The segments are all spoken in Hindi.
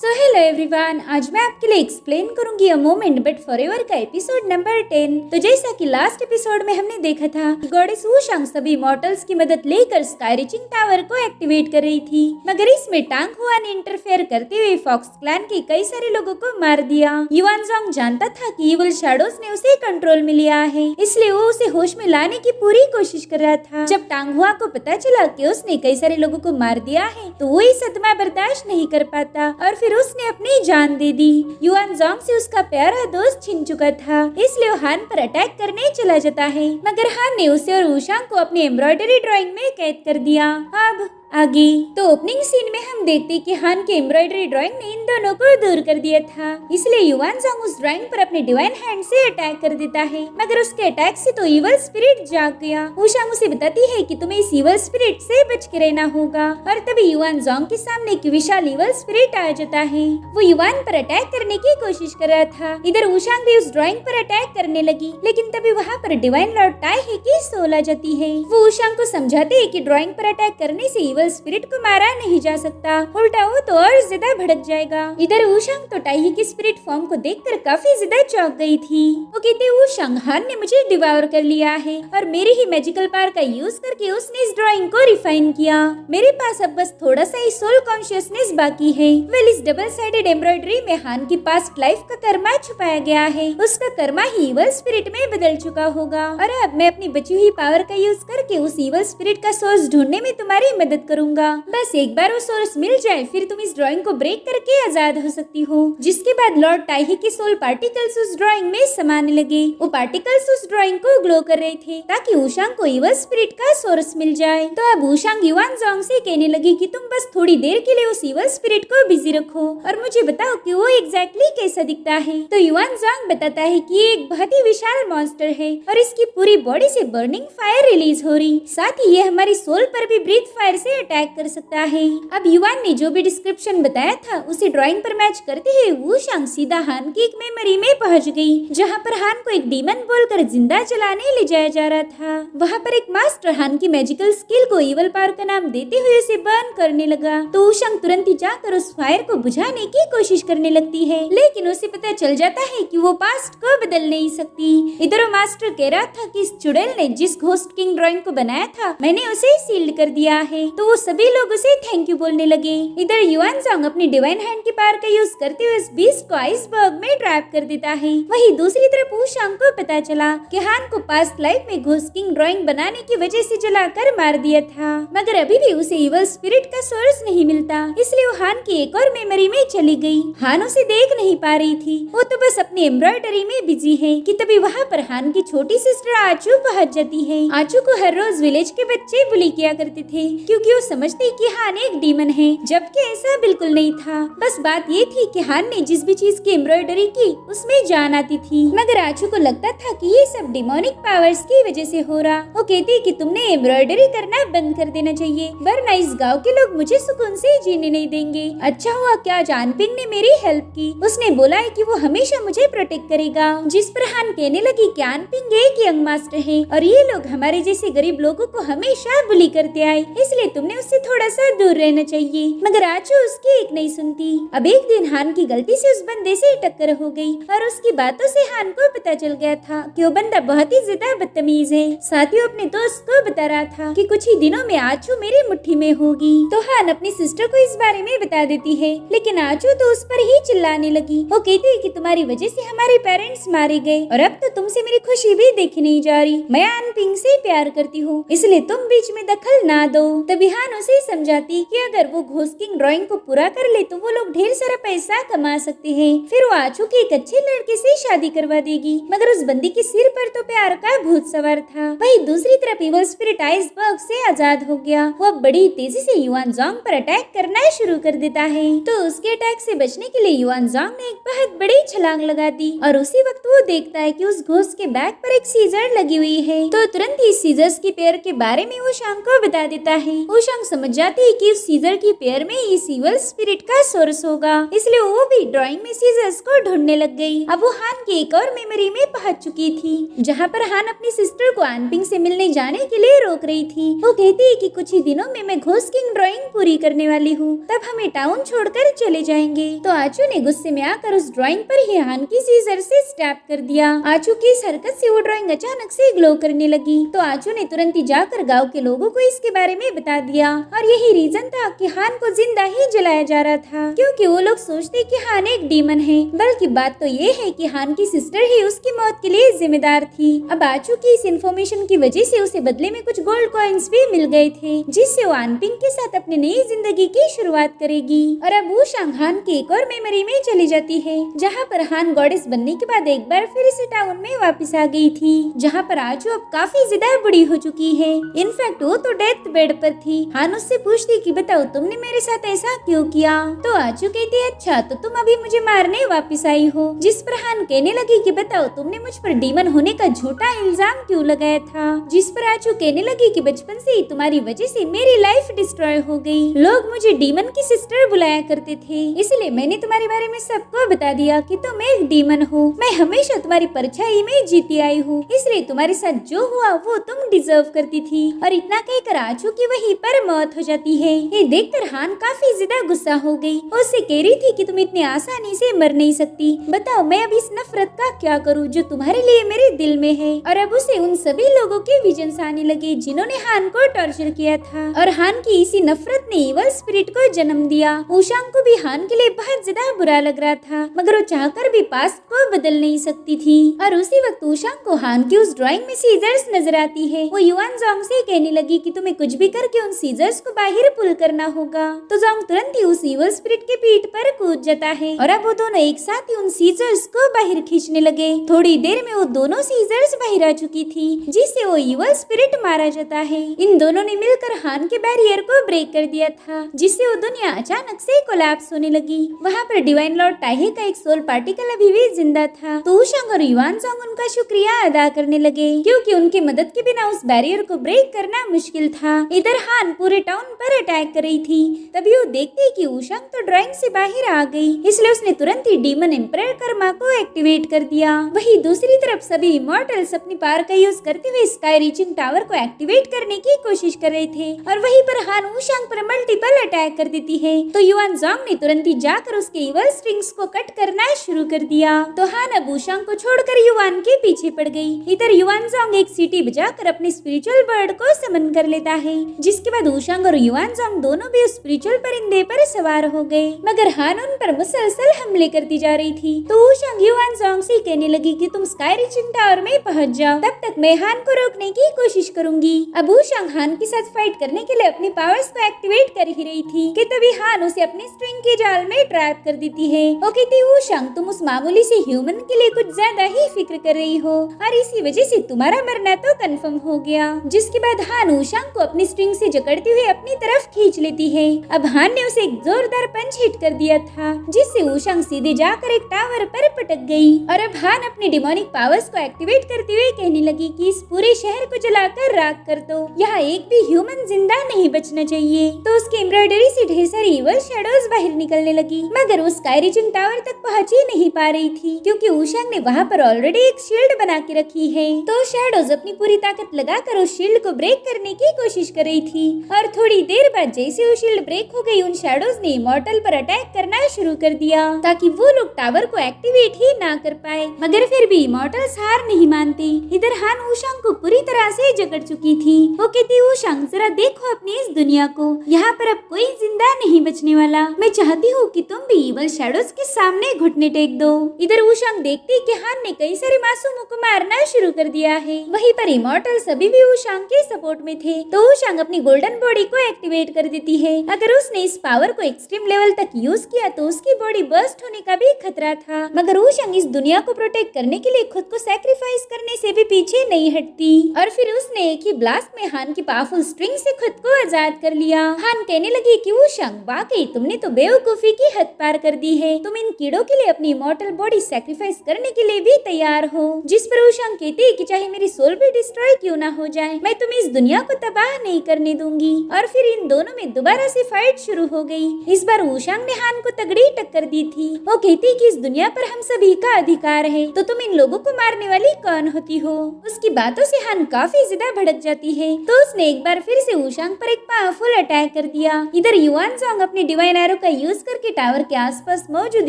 सो हेलो एवरीवन, आज मैं आपके लिए एक्सप्लेन करूंगी अ मोमेंट बट फॉरएवर का एपिसोड नंबर 10। तो जैसा कि लास्ट एपिसोड में हमने देखा था कि गॉडेस वूशांग सभी मॉर्टल्स की मदद लेकर स्काई रीचिंग टावर को एक्टिवेट कर रही थी, मगर इसमें टांग हुआ ने इंटरफेयर करते हुए फॉक्स क्लैन के कई सारे लोगों को मार दिया। युआनजोंग जानता था कि इविल शैडोज ने उसे कंट्रोल में लिया है, इसलिए वो उसे होश में लाने की पूरी कोशिश कर रहा था। जब टांग हुआ को पता चला कि उसने कई सारे लोगों को मार दिया है तो वो ये सदमा बर्दाश्त नहीं कर पाता और फिर उसने अपनी जान दे दी। युआनजोंग से उसका प्यारा दोस्त छिन चुका था, इसलिए वो हान पर अटैक करने चला जाता है, मगर हान ने उसे और वूशांग को अपनी एम्ब्रॉयडरी ड्राइंग में कैद कर दिया। अब आगे तो ओपनिंग सीन में हम देखते कि हान के एम्ब्रॉयडरी ड्राइंग ने इन दोनों को दूर कर दिया था, इसलिए युआनजोंग उस ड्राइंग पर अपने डिवाइन हैंड से अटैक कर देता है, मगर उसके अटैक से तो इवल स्पिरिट जाग गया। वूशांग उसे बताती है कि तुम्हें इस इवल स्पिरिट से बच के रहना होगा, और तभी युआनजोंग के सामने एक विशाल इवल स्पिरिट आ जाता है। वो युआन पर अटैक करने की कोशिश कर रहा था। इधर वूशांग भी उस ड्राइंग पर अटैक करने लगी, लेकिन तभी वहाँ पर डिवाइन लॉर्ड ताई की सोल आ जाती है। वो वूशांग को समझाते है कि ड्राइंग पर अटैक करने से इवल स्पिरिट को मारा नहीं जा सकता, उल्टा वो तो और ज्यादा भड़क जाएगा। इधर वूशांग तो ताई की स्पिरिट फॉर्म को देखकर काफी ज्यादा चौंक गई थी। वो कहते वूशांग, हान ने मुझे डिवाउर कर लिया है और मेरी ही मैजिकल पावर का यूज करके उसने इस ड्राइंग को रिफाइन किया। मेरे पास अब बस थोड़ा सा ही सोल कॉन्शियसनेस बाकी है। वेल, इस डबल साइडेड एम्ब्रॉयडरी में हान की पास्ट लाइफ का कर्मा छुपाया गया है। उसका कर्मा ही इवल स्पिरिट में बदल चुका होगा, और अब मैं अपनी बची हुई पावर का यूज करके उस इवल स्पिरिट का सोर्स ढूंढने में तुम्हारी मदद करूंगा। बस एक बार वो सोर्स मिल जाए, फिर तुम इस ड्राइंग को ब्रेक करके आजाद हो सकती हो। जिसके बाद लॉर्ड ताई के सोल पार्टिकल्स उस ड्राइंग में समाने लगे। वो पार्टिकल्स उस ड्राइंग को ग्लो कर रहे थे ताकि वूशांग को इवल स्पिरिट का सोर्स मिल जाए। तो अब वूशांग युआनजोंग से कहने लगी कि तुम बस थोड़ी देर के लिए उस इवल स्पिरिट को बिजी रखो और मुझे बताओ कि वो एग्जैक्टली कैसा दिखता है। तो युआनजोंग बताता है कि ये एक बहुत ही विशाल मॉन्स्टर है और इसकी पूरी बॉडी से बर्निंग फायर रिलीज हो रही, साथ ही ये हमारी सोल पर भी ब्रीथ फायर से अटैक कर सकता है। अब युआन ने जो भी डिस्क्रिप्शन बताया था उसे ड्राइंग पर मैच करते हुए वूशांग सीधा हान की एक मेमोरी में पहुंच गई, जहां पर हान को एक डीमन बोलकर जिंदा जलाने ले जाया जा रहा था। वहां पर एक मास्टर हान की मैजिकल स्किल को इवल पावर का नाम देते हुए उसे बर्न करने लगा। तो वूशांग तुरंत ही जाकर उस फायर को बुझाने की कोशिश करने लगती है, लेकिन उसे पता चल जाता है कि वो पास्ट को बदल नहीं सकती। इधर वो मास्टर कह रहा था कि इस चुड़ैल ने जिस घोस्ट किंग ड्राइंग को बनाया था मैंने उसे सील्ड कर दिया है। तो वो सभी लोग उसे थैंक यू बोलने लगे। इधर युआनजोंग अपनी डिवाइन हैंड की पावर का यूज करते हुए इस बीस्ट को आइसबर्ग में ट्रैप कर देता है। वहीं दूसरी तरफ वूशांग को पता चला कि हान को पास्ट लाइफ में घोस्ट किंग ड्राइंग बनाने की वजह से जलाकर मार दिया था, मगर अभी भी उसे इवल स्पिरिट का सोर्स नहीं मिलता, इसलिए वो हान की एक और मेमोरी में चली गई। हान उसे देख नहीं पा रही थी, वो तो बस अपनी एम्ब्रॉयडरी में बिजी है कि तभी वहाँ पर हान की छोटी सिस्टर आचू पहुंच जाती है। आचू को हर रोज विलेज के बच्चे बुली किया करते थे क्योंकि वो समझते कि हान एक डीमन है, जबकि ऐसा बिल्कुल नहीं था। बस बात ये थी कि हान ने जिस भी चीज की एम्ब्रॉयडरी की उसमें जान आती थी, मगर आचू को लगता था कि ये सब डिमोनिक पावर्स की वजह से हो रहा। वो कहती कि तुमने एम्ब्रॉयडरी करना बंद कर देना चाहिए, वरना इस गांव के लोग मुझे सुकून से जीने नहीं देंगे। अच्छा हुआ क्या जानपिंग ने मेरी हेल्प की, उसने बोला है कि वो हमेशा मुझे प्रोटेक्ट करेगा। जिस पर हान कहने लगी कि जानपिंग एक यंग मास्टर है और ये लोग हमारे जैसे गरीब लोगों को हमेशा बुली करते आए, इसलिए तुमने उससे थोड़ा सा दूर रहना चाहिए। मगर आचू उसकी एक नहीं सुनती। अब एक दिन हान की गलती से उस बंदे से टक्कर हो गई और उसकी बातों से हान को पता चल गया था कि वो बंदा बहुत ही ज्यादा बदतमीज है। साथ ही अपने दोस्त को बता रहा था कि कुछ ही दिनों में आचू मेरी मुट्ठी में होगी। तो हान अपनी सिस्टर को इस बारे में बता देती है, लेकिन आचू तो उस पर ही चिल्लाने लगी। वो कहती है कि तुम्हारी वजह से हमारे पेरेंट्स मारे गए और अब तो तुमसे मेरी खुशी भी देखी नहीं जा रही। मैं जानपिंग से प्यार करती हूँ, इसलिए तुम बीच में दखल ना दो। तभी हान उसे समझाती कि अगर वो घोस्ट किंग ड्राइंग को पूरा कर ले तो वो लोग ढेर सारा पैसा कमा सकते हैं, फिर वो आचू की एक अच्छे लड़के से शादी करवा देगी। मगर उस बंदी के सिर पर तो प्यार का भूत सवार था। वहीं दूसरी तरफ इवल स्पिरिट आइसबर्ग से आजाद हो गया। वो अब बड़ी तेजी से युआनजोंग पर अटैक करना शुरू कर देता है। तो उसके अटैक से बचने के लिए युआनजोंग ने एक बहुत बड़ी छलांग लगा दी और उसी वक्त वो देखता है कि उस घोस्ट के बैक पर एक सीजर लगी हुई है। तो तुरंत ही सीजर्स की पेयर के बारे में वो शाम को बता देता है। वो ऊशांग समझ जाती है कि उस सीजर की पैर में इस इवल स्पिरिट का सोर्स होगा, इसलिए वो भी ड्राइंग में सीजर्स को ढूंढने लग गई। अब वो हान की एक और मेमोरी में पहुंच चुकी थी, जहाँ पर हान अपनी सिस्टर को आनपिंग से मिलने जाने के लिए रोक रही थी। वो कहती है कि कुछ ही दिनों में मैं घोस्ट किंग ड्राइंग पूरी करने वाली हूँ, तब हमें टाउन छोड़कर चले जाएंगे। तो आचू ने गुस्से में आकर उस ड्राइंग पर ही हान की सीजर से स्टैप कर दिया। आचू की इस हरकत से वो ड्राइंग अचानक से ग्लो करने लगी। तो आचू ने तुरंत ही जाकर गाँव के लोगों को इसके बारे में बता दिया, और यही रीजन था कि हान को जिंदा ही जलाया जा रहा था, क्योंकि वो लोग सोचते कि हान एक डीमन है। बल्कि बात तो ये है कि हान की सिस्टर ही उसकी मौत के लिए जिम्मेदार थी। अब आचू की इस इन्फॉर्मेशन की वजह से उसे बदले में कुछ गोल्ड कॉइन्स भी मिल गए थे, जिससे वो आनपिंग के साथ अपनी नई जिंदगी की शुरुआत करेगी। और अब ऊशांग हान की एक और मेमोरी में चली जाती है, जहाँ पर हान गॉडेस बनने के बाद एक बार फिर से टाउन में वापस आ गई थी, जहाँ पर आचू अब काफी ज्यादा बुरी हो चुकी है। इनफैक्ट वो तो डेथ बेड पर थी। हान उससे पूछती कि बताओ तुमने मेरे साथ ऐसा क्यों किया? तो आचू कहती है अच्छा तो तुम अभी मुझे मारने वापस आई हो। जिस पर हान कहने लगी कि बताओ तुमने मुझ पर डीमन होने का झूठा इल्जाम क्यों लगाया था? जिस पर आचू कहने लगी कि बचपन से ही तुम्हारी वजह से मेरी लाइफ डिस्ट्रॉय हो गई। लोग मुझे डीमन की सिस्टर बुलाया करते थे, इसलिए मैंने तुम्हारे बारे में सबको बता दिया कि तुम एक डीमन हो। मैं हमेशा तुम्हारी परछाई में जीती आई हूँ, इसलिए तुम्हारे साथ जो हुआ वो तुम डिजर्व करती थी। और इतना कहकर आचू की वहीं पर मौत हो जाती है। ये देखकर हान काफी ज्यादा गुस्सा हो गई। उससे कह रही थी कि तुम इतनी आसानी से मर नहीं सकती। बताओ मैं अब इस नफरत का क्या करूँ जो तुम्हारे लिए मेरे दिल में है। और अब उसे उन सभी लोगों के विजन्स आने लगे जिन्होंने हान को टॉर्चर किया था, और हान की इसी नफरत ने इवल स्पिरिट को जन्म दिया। ऊशांग को भी हान के लिए बहुत ज्यादा बुरा लग रहा था, मगर वो चाहकर भी पास्ट को बदल नहीं सकती थी। और उसी वक्त ऊशांग को हान की उस ड्राइंग में सीजर्स नजर आती है। वो युआन जोंग से कहने लगी कि तुम्हें कुछ भी करके उन सीजर्स को बाहर पुल करना होगा। तो जोंग तुरंत ही उस इवल स्पिरिट के पीठ पर कूद जाता है, और अब वो दोनों एक साथ ही उन सीजर्स को बाहर खींचने लगे। थोड़ी देर में वो दोनों सीजर्स बाहर आ चुकी थी, जिससे वो इवल स्पिरिट मारा जाता है। इन दोनों ने मिलकर हान के बैरियर को ब्रेक कर दिया था, जिससे वो दुनिया अचानक से कोलैप्स होने लगी। वहाँ पर डिवाइन लॉर्ड टाहे का एक सोल पार्टिकल अभी भी जिंदा था। तो ऊशांग और युआन जोंग उनका शुक्रिया अदा करने लगे, क्योंकि उनकी मदद के बिना उस बैरियर को ब्रेक करना मुश्किल था। इधर हान पूरे टाउन पर अटैक कर रही थी। तभी वो देखती कि ऊशांग तो ड्राइंग से बाहर आ गई, इसलिए उसने तुरंत ही डीमन एम्परर कर्मा को एक्टिवेट कर दिया। वहीं दूसरी तरफ सभी इमॉर्टल्स अपनी पावर का यूज करते हुए स्काई रीचिंग टावर को एक्टिवेट करने की कोशिश कर रहे थे, और वहीं पर हान ऊशांग पर मल्टीपल अटैक कर देती है। तो युआन जोंग ने तुरंत ही जाकर उसके इवल स्ट्रिंग्स को कट करना शुरू कर दिया। तो हान अब ऊशांग को छोड़कर युआन के पीछे पड़ गई। इधर युआन जोंग एक सीटी बजाकर अपने स्पिरिचुअल बर्ड को समन कर लेता है, जिसके बाद ऊशांग और युआन जोंग दोनों भी उस स्पिरिचुअल परिंदे पर सवार हो गए, मगर हान उन पर मुसलसल हमले करती जा रही थी। तो ऊशांग युआन जोंग से कहने लगी कि तुम स्काई रीचिंग टावर में पहुंच जाओ, तब तक मैं हान को रोकने की कोशिश करूंगी। अब ऊशांग हान के साथ फाइट करने के लिए अपनी पावर्स को एक्टिवेट कर ही रही थी कि तभी हान उसे अपने स्ट्रिंग के जाल में ट्रैप कर देती है। वो कहती ऊशांग तुम उस मामूली से ह्यूमन के लिए कुछ ज्यादा ही फिक्र कर रही हो, और इसी वजह से तुम्हारा मरना तो कंफर्म हो गया। जिसके बाद हान ऊशांग को अपनी स्ट्रिंग से जकड़ते हुए अपनी तरफ खींच लेती है। अब हान ने उसे एक जोरदार पंच हिट कर दिया था, जिससे ऊशांग सीधे जाकर एक टावर पर पटक गई। और अब हान अपनी डिमोनिक पावर्स को एक्टिवेट करते हुए कहने लगी कि इस पूरे शहर को जलाकर राख कर दो, यहाँ एक भी ह्यूमन जिंदा नहीं बचना चाहिए। तो उसकी एम्ब्रॉयडरी से ढेर सारी इवल शैडोज बाहर निकलने लगी, मगर वो स्काई रीचिंग टावर तक पहुंच ही नहीं पा रही थी, क्योंकि ऊशांग ने वहाँ पर ऑलरेडी एक शील्ड बना के रखी है। तो शैडोज अपनी पूरी ताकत लगाकर उस शील्ड को ब्रेक करने की कोशिश कर रही थी, और थोड़ी देर बाद जैसे वो शील्ड ब्रेक हो गई, उन शैडोज ने इमॉर्टल पर अटैक करना शुरू कर दिया, ताकि वो लोग टावर को एक्टिवेट ही ना कर पाए। मगर फिर भी इमॉर्टल्स हार नहीं मानते। इधर हान ऊशांग को पूरी तरह से जकड़ चुकी थी। वो कहती ऊशांग जरा देखो अपनी इस दुनिया को, यहाँ पर अब कोई जिंदा नहीं बचने वाला। मैं चाहती हूँ कि तुम भी इवल शैडोज के सामने घुटने टेक दो। इधर ऊशांग देखती कि हान ने कई सारे मासूमों को मारना शुरू कर दिया है। वहीं पर इमॉर्टल सभी भी ऊशांग के सपोर्ट में थे। तो ऊशांग अपनी गोल्डन बॉडी को एक्टिवेट कर देती है। अगर उसने इस पावर को एक्सट्रीम लेवल तक यूज किया तो उसकी बॉडी बर्स्ट होने का भी खतरा था, मगर ऊशांग इस दुनिया को प्रोटेक्ट करने के लिए खुद को सैक्रिफाइस करने से भी पीछे नहीं हटती। और फिर उसने एक ही ब्लास्ट में हान की पावरफुल स्ट्रिंग से खुद को आजाद कर लिया। हान कहने लगी कि ऊशांग वाकई तुमने तो बेवकूफी की हद पार कर दी है। तुम इन कीड़ों के लिए अपनी इमॉर्टल बॉडी सैक्रिफाइस करने के लिए भी तैयार हो। जिस पर ऊशांग कहती है कि चाहे मेरी सोल भी डिस्ट्रॉय क्यों ना हो जाए, मैं तुम्हें इस दुनिया को तबाह नहीं करने दूंगी। दूंगी। और फिर इन दोनों में दोबारा से फाइट शुरू हो गई। इस बार वुशांग ने हान को तगड़ी टक्कर दी थी। वो कहती कि इस दुनिया पर हम सभी का अधिकार है, तो तुम इन लोगों को मारने वाली कौन होती हो। उसकी बातों से हान काफी ज्यादा भड़क जाती है, तो उसने एक बार फिर से वुशांग पर एक पावरफुल अटैक कर दिया। इधर युआनज़ांग अपनी डिवाइन एरो का यूज करके टावर के आसपास मौजूद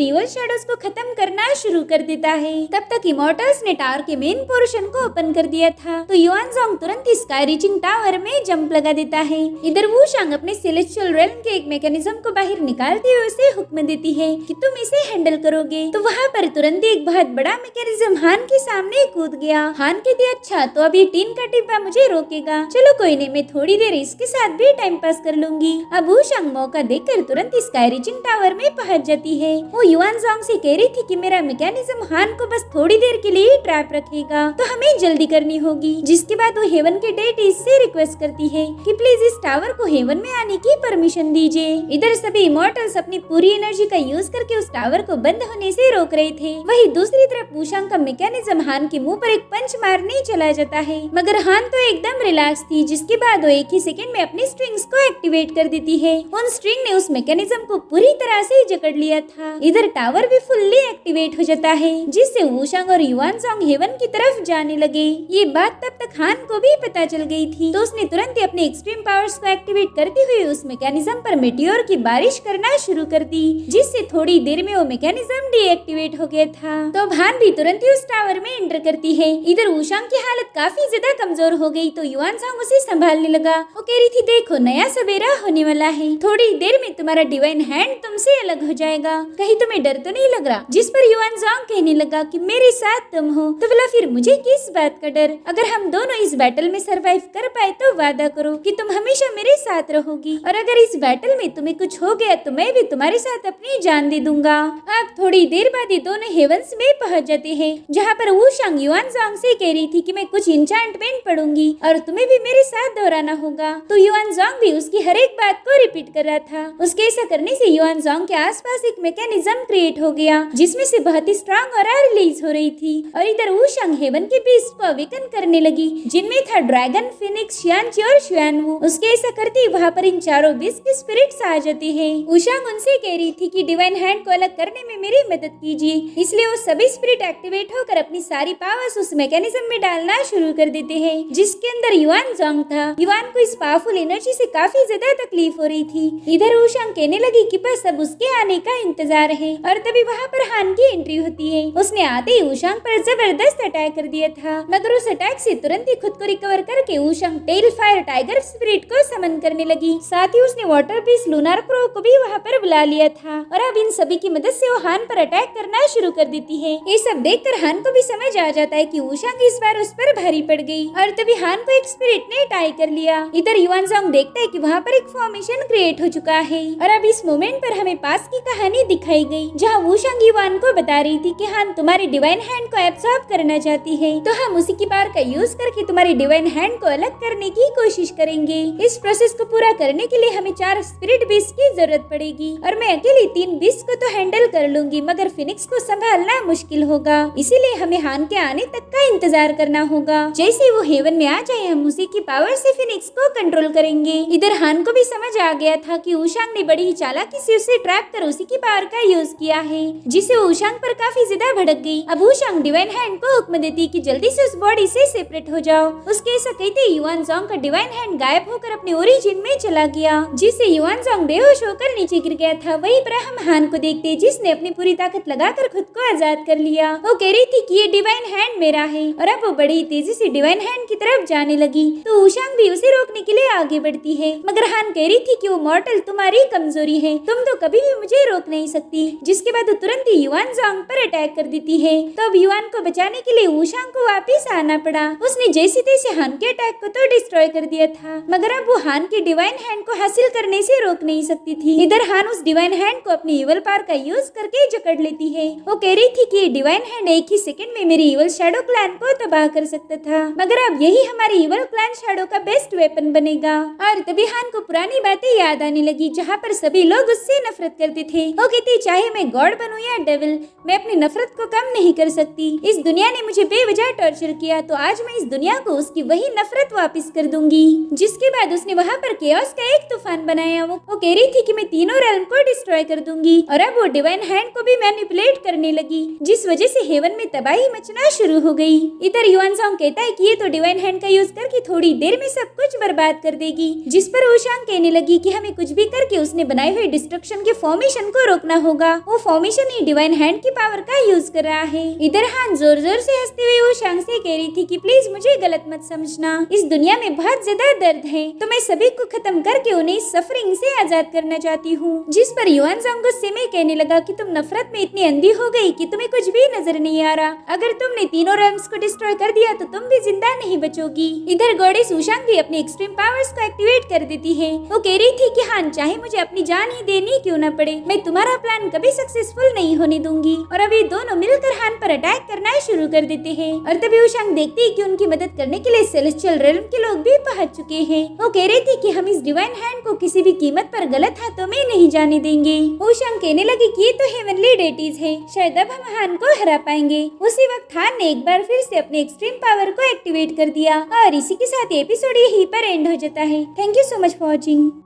इवल शैडोज को खत्म करना शुरू कर देता है। तब तक इमॉर्टल्स ने टावर के मेन पोर्शन को ओपन कर दिया था, तो युआनज़ांग तुरंत स्काई रीचिंग टावर में जंप लगा देता है। इधर वुशांग अपने सेलेस्टियल रेल्म के एक मैकेनिज्म को बाहर निकालते हुए उसे हुक्म देती है कि तुम इसे हैंडल करोगे। तो वहाँ पर तुरंत एक बहुत बड़ा मैकेनिज्म हान के सामने कूद गया। हान कहती अच्छा, तो अभी टीन का डिब्बा मुझे रोकेगा, चलो कोई नहीं, मैं थोड़ी देर इसके साथ भी टाइम पास कर लूंगी। अब वुशांग मौका देखकर तुरंत स्काई रीचिंग टावर में पहुंच जाती है। वो युआनज़ांग से कह रही थी कि मेरा मैकेनिज्म हान को बस थोड़ी देर के लिए ट्रैप रखेगा, तो हमें जल्दी करनी होगी। जिसके बाद वो हेवन के डेटी से रिक्वेस्ट करती है कि प्लीज इस टावर को हेवन में आने की परमिशन दीजिए। इधर सभी इमॉर्टल्स अपनी पूरी एनर्जी का यूज करके उस टावर को बंद होने से रोक रहे थे। वही दूसरी तरफ वुशांग का मैकेनिज्म हान के मुंह पर एक पंच मारने चला जाता है, मगर हान तो एकदम रिलैक्स थी। जिसके बाद वो एक ही सेकंड में अपनी स्ट्रिंग्स को एक्टिवेट कर देती है। उन स्ट्रिंग ने उस मैकेनिज्म को पूरी तरह से जकड़ लिया था। इधर टावर भी फुल्ली एक्टिवेट हो जाता है, जिससे वुशांग और युआनज़ांग हेवन की तरफ जाने लगे। ये बात तब तक हान को भी पता चल गई थी, तो उसने तुरंत ही अपने एक्सट्रीम पावर्स को एक्टिवेट करते हुए उस मैकेनिज्म पर मेटियोर की बारिश करना शुरू कर दी, जिससे थोड़ी देर में वो मैकेनिज्म डीएक्टिवेट हो गया था। तो अब हान भी तुरंत ही उस टावर में एंटर करती है। इधर वुशांग की हालत काफी ज्यादा कमजोर हो गई, तो युआनज़ांग उसे संभालने लगा। वो कह रही थी देखो नया सवेरा होने वाला है, थोड़ी देर में तुम्हारा डिवाइन हैंड तुमसे अलग हो जाएगा, कहीं तुम्हें डर तो नहीं लग रहा। जिस पर युआनज़ांग कहने लगा कि मेरे साथ तुम हो, तो बोला फिर मुझे किस बात का डर, अगर हम दोनों इस बैटल में सरवाइव कर पाए तो वादा करो कि तुम हमेशा मेरे साथ रहोगी, और अगर इस बैटल में तुम्हें कुछ हो गया तो मैं भी तुम्हारे साथ अपनी जान दे दूंगा। अब थोड़ी देर बाद ये दोनों हेवंस में पहुंच जाते हैं, जहाँ पर वुशांग युआनज़ांग से कह रही थी कि मैं कुछ इंचांटमेंट पढ़ूंगी और तुम्हें भी मेरे साथ दोहराना होगा। तो युआनज़ांग भी उसकी हर एक बात को रिपीट कर रहा था। उसके ऐसा करने से युआनज़ांग के आसपास एक मैकेनिज्म क्रिएट हो गया, जिसमें से बहुत ही स्ट्रॉन्ग ऑरा रिलीज हो रही थी। और इधर वुशांग हेवन के बीस्ट को अवेकन करने लगी, जिनमें था ड्रैगन, फिनिक्स, शियानची और शुआनवू। उसके ऐसा करते ही वहाँ पर इन चारों बीस्ट के स्पिरिट्स आ जाते हैं। वुशांग उनसे कह रही थी कि डिवाइन हैंड को अलग करने में मेरी मदद कीजिए, इसलिए वो सभी स्पिरिट एक्टिवेट होकर अपनी सारी पावर्स उस मैकेनिज्म में डालना शुरू कर देते हैं, जिसके अंदर युआनज़ांग था। युआन को इस पावरफुल एनर्जी से काफी ज्यादा तकलीफ हो रही थी। इधर वुशांग कहने लगी कि बस अब उसके आने का इंतजार है, और तभी वहाँ पर हान की एंट्री होती है। उसने आते ही वुशांग पर जबरदस्त अटैक कर दिया था, मगर उस अटैक से तुरंत ही खुद को रिकवर करके वुशांग टेल फायर टाइगर स्पिरिट को समन करने लगी। साथ ही उसने वाटर बीस्ट लूनार क्रो को भी वहाँ पर बुला लिया था, और अब इन सभी की मदद से वो हान पर अटैक करना शुरू कर देती है। ये सब देखकर हान को भी समझ आ जाता है कि वुशांग इस बार उस पर भारी पड़ गई, और तभी हान को एक स्पिरिट ने टाई कर लिया। इधर युआनज़ांग देखता है कि वहाँ पर एक फॉर्मेशन क्रिएट हो चुका है, और अब इस मोमेंट पर हमें पास की कहानी दिखाई गई, जहाँ वुशांग युआन को बता रही थी कि हान तुम्हारी डिवाइन हैंड को एब्सॉर्ब करना चाहती है, तो हम उसी की पावर का यूज करके तुम्हारी डिवाइन हैंड को अलग करने की कोशिश करेंगे। इस प्रोसेस को पूरा करने के लिए हमें 4 स्पिरिट बीस्ट की जरूरत पड़ेगी, और मैं अकेली 3 बीस्ट को तो हैंडल कर लूंगी, मगर फिनिक्स को संभालना मुश्किल होगा, इसीलिए हमें हान के आने तक का इंतजार करना होगा। जैसे वो हेवन में आ जाए हम उसी की पावर से फिनिक्स को कंट्रोल करेंगे। इधर हान को भी समझ आ गया था कि वुशांग ने बड़ी ही चालाकी से उसे ट्रैप कर उसी की पावर का यूज किया है, जिससे वो वुशांग पर काफी ज्यादा भड़क गई। अब वुशांग डिवाइन हैंड को हुक्म देती कि जल्दी से उस बॉडी से सेपरेट हो जाओ। उसके ऐसा कहते ही युआनज़ांग का डिवाइन हैंड गायब होकर अपने ओरिजिन में चला गया, जिससे युआनज़ांग बेहोश होकर नीचे गिर गया था। वहीं पर हम हान को देखते जिसने अपनी पूरी ताकत लगाकर खुद को आजाद कर लिया। वो कह रही थी कि ये डिवाइन हैंड मेरा है, और अब वो बड़ी तेजी से डिवाइन हैंड की तरफ जाने लगी। तो वुशांग भी उसे रोकने के लिए आगे बढ़ती है, मगर हान कह रही थी कि वो मॉर्टल तुम्हारी कमजोरी है, तुम तो कभी भी मुझे रोक नहीं सकती। जिसके बाद वो तुरंत ही युआनज़ांग पर अटैक कर देती है। तो अब युआन को बचाने के लिए वुशांग को वापिस आना पड़ा। उसने जैसे तैसे हान के अटैक को तो डिस्ट्रॉय कर दिया था, मगर अब वो हान की डिवाइन हैंड को हासिल करने से रोक नहीं सकती थी। इधर हान उस डिवाइन हैंड को अपनी इवल पावर का यूज करके जकड़ लेती है। वो कह रही थी कि ये डिवाइन हैंड एक ही सेकंड में मेरी इवल शैडो क्लैन को तबाह कर सकता था, मगर अब यही हमारी इवल क्लैन शैडो का बेस्ट वेपन बनेगा। और तभी हान को पुरानी बातें याद आने लगी, जहाँ पर सभी लोग उससे नफरत करते थे। वो कहती चाहे मैं गॉड बनूं या डेविल, मैं अपनी नफरत को कम नहीं कर सकती। इस दुनिया ने मुझे बेवजह टॉर्चर किया, तो आज मैं इस दुनिया को उसकी वही नफरत वापस कर दूंगी। जिसके बाद उसने वहाँ पर केओस का एक तूफान बनाया। वो कह रही थी कि मैं तीनों रेल्म को डिस्ट्रॉय कर दूंगी और अब वो डिवाइन हैंड को भी मैनिपुलेट करने लगी, जिस वजह से हेवन में तबाही मचना शुरू हो गई। इधर युआनसांग कहता है कि ये तो डिवाइन हैंड का यूज करके थोड़ी देर में सब कुछ बर्बाद कर देगी, जिस पर वुशांग कहने लगी कि हमें कुछ भी करके उसने बनाई हुई डिस्ट्रक्शन के फॉर्मेशन को रोकना होगा। वो फॉर्मेशन ही डिवाइन हैंड की पावर का यूज कर रहा है। इधर हान जोर जोर से हंसते हुए वुशांग से कह रही थी कि प्लीज मुझे गलत मत समझना, इस दुनिया में बहुत ज्यादा दर्द है तो मैं सभी को खत्म करके उन्हें सफरिंग से आजाद करना चाहती हूँ। जिस पर युआनसांग गुस्से में कहने लगा कि तुम नफरत में इतनी अंधी हो गई कि तुम्हें कुछ भी नजर नहीं आ रहा। अगर तुमने तीनों रेल्म्स को डिस्ट्रॉय कर दिया तो तुम भी जिंदा नहीं बचोगी। इधर गॉडेस वुशांग भी अपनी एक्सट्रीम पावर्स को एक्टिवेट कर देती है। वो कह रही थी कि हान चाहे मुझे अपनी जान ही देनी क्यों न पड़े, मैं तुम्हारा प्लान कभी सक्सेसफुल नहीं होने दूंगी। और अब ये दोनों मिलकर हान पर अटैक करना शुरू कर देते हैं और तभी वुशांग देखती है कि उनकी मदद करने के लिए सेलेस्टियल रेल्म के लोग भी पहुंच चुके हैं। वो कह रही थी कि हम इस डिवाइन हैंड को किसी भी कीमत पर गलत हाथों में नहीं जाने देंगे। वुशांग कहने लगी कि ये तो हेवनली डेटीज है, शायद अब हम हान को हरा पाएंगे। उसी वक्त हान ने एक बार फिर से अपने एक्सट्रीम पावर को एक्टिवेट कर दिया और इसी के साथ एपिसोड यहीं पर एंड हो जाता है। Thank you so much for watching.